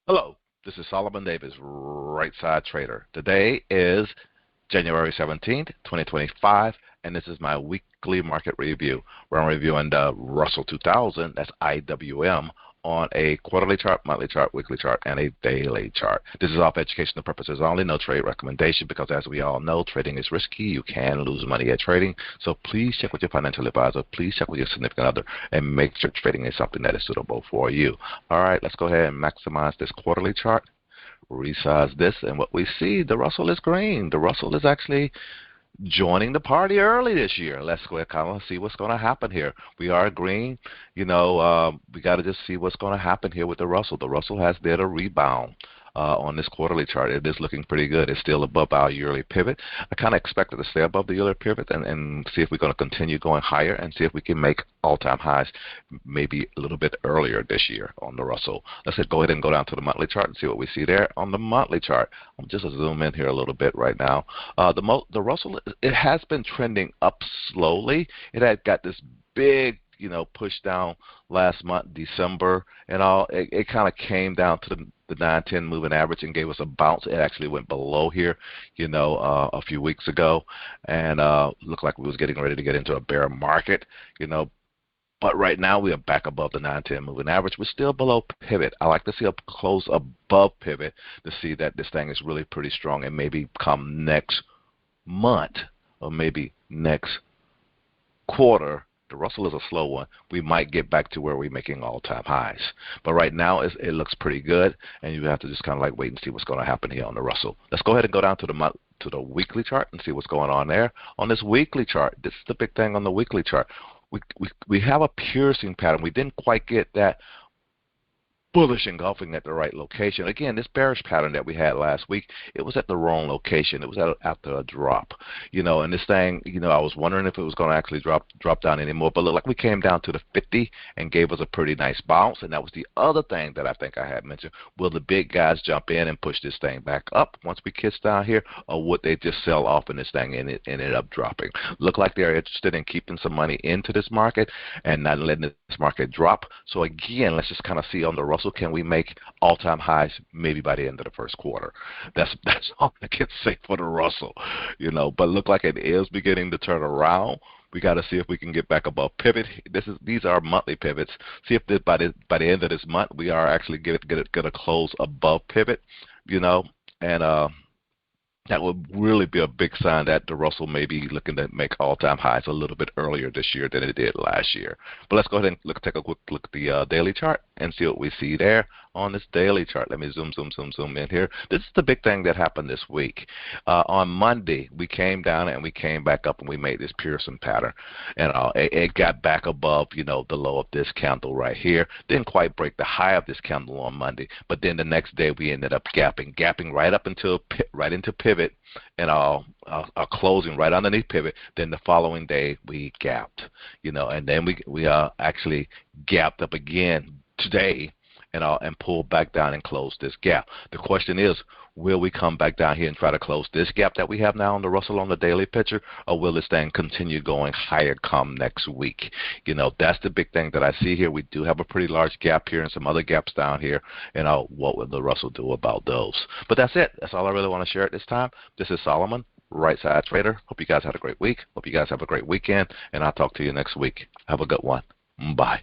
Hello, this is Solomon Davis, Right Side Trader. Today is January 17th, 2025, and this is my weekly market review where I'm reviewing the Russell 2000, that's IWM, on a quarterly chart, monthly chart, weekly chart, and a daily chart. This is all for educational purposes only, no trade recommendation, because as we all know, trading is risky. You can lose money at trading, so please check with your financial advisor, please check with your significant other, and make sure trading is something that is suitable for you. All right, let's go ahead and maximize this quarterly chart. Resize this, and what we see, the Russell is green. The Russell is actually joining the party early this year. Let's go ahead and see what's going to happen here. We are green. We got to just see what's going to happen here with the Russell. The Russell has did a rebound on this quarterly chart. It is looking pretty good. It's still above our yearly pivot. I kind of expect it to stay above the yearly pivot and see if we're going to continue going higher and see if we can make all-time highs maybe a little bit earlier this year on the Russell. Let's go ahead and go down to the monthly chart and see what we see there on the monthly chart. I'm just zoom in here a little bit right now. The Russell, it has been trending up slowly. It had got this big push down last month, December, and all. It kind of came down to the 9-10 moving average and gave us a bounce. It actually went below here, a few weeks ago, and looked like we was getting ready to get into a bear market, But right now we are back above the 9-10 moving average. We're still below pivot. I like to see a close above pivot to see that this thing is really pretty strong, and maybe come next month or maybe next quarter. The Russell is a slow one. We might get back to where we're making all-time highs. But right now, it looks pretty good, and you have to just kind of like wait and see what's going to happen here on the Russell. Let's go ahead and go down to the weekly chart and see what's going on there. On this weekly chart, this is the big thing on the weekly chart. We have a piercing pattern. We didn't quite get that bullish engulfing at the right location. Again, this bearish pattern that we had last week, it was at the wrong location. It was after a drop, and this thing, I was wondering if it was going to actually drop down anymore, but look like we came down to the 50 and gave us a pretty nice bounce. And that was the other thing that I think I had mentioned. Will the big guys jump in and push this thing back up once we kiss down here, or would they just sell off in this thing and it ended up dropping? Look like they're interested in keeping some money into this market and not letting this market drop. So again, let's just kind of see on the Russell, can we make all-time highs maybe by the end of the first quarter? That's all I can say for the Russell, But look like it is beginning to turn around. We got to see if we can get back above pivot. These are monthly pivots. See if by the end of this month we are actually going to close above pivot, and that would really be a big sign that the Russell may be looking to make all-time highs a little bit earlier this year than it did last year. But let's go ahead and take a quick look at the daily chart and see what we see there on this daily chart. Let me zoom in here. This is the big thing that happened this week. On Monday, we came down and we came back up and we made this Pearson pattern. And it got back above, the low of this candle right here. Didn't quite break the high of this candle on Monday. But then the next day, we ended up gapping right up right into pivot, and our closing right underneath pivot. Then the following day we gapped, and then we actually gapped up again today, and pulled back down and closed this gap. The question is, will we come back down here and try to close this gap that we have now on the Russell on the daily picture, or will this thing continue going higher come next week? That's the big thing that I see here. We do have a pretty large gap here and some other gaps down here, and what will the Russell do about those? But that's it. That's all I really want to share at this time. This is Solomon, Right Side Trader. Hope you guys had a great week. Hope you guys have a great weekend, and I'll talk to you next week. Have a good one. Bye.